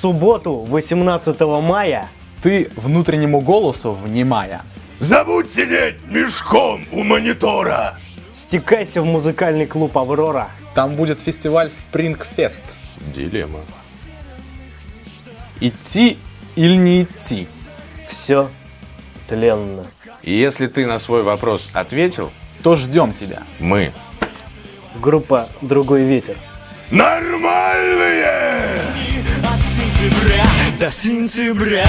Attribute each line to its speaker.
Speaker 1: субботу, 18 мая,
Speaker 2: ты внутреннему голосу внимая.
Speaker 3: Забудь сидеть мешком у монитора.
Speaker 1: стекайся в музыкальный клуб «Аврора».
Speaker 2: Там будет фестиваль Спрингфест.
Speaker 3: Дилемма.
Speaker 2: Идти или не идти?
Speaker 1: Все тленно.
Speaker 3: И если ты на свой вопрос ответил,
Speaker 2: То ждем тебя.
Speaker 3: мы
Speaker 1: Группа «Другой ветер».
Speaker 3: нормальные!
Speaker 4: От сентября до сентября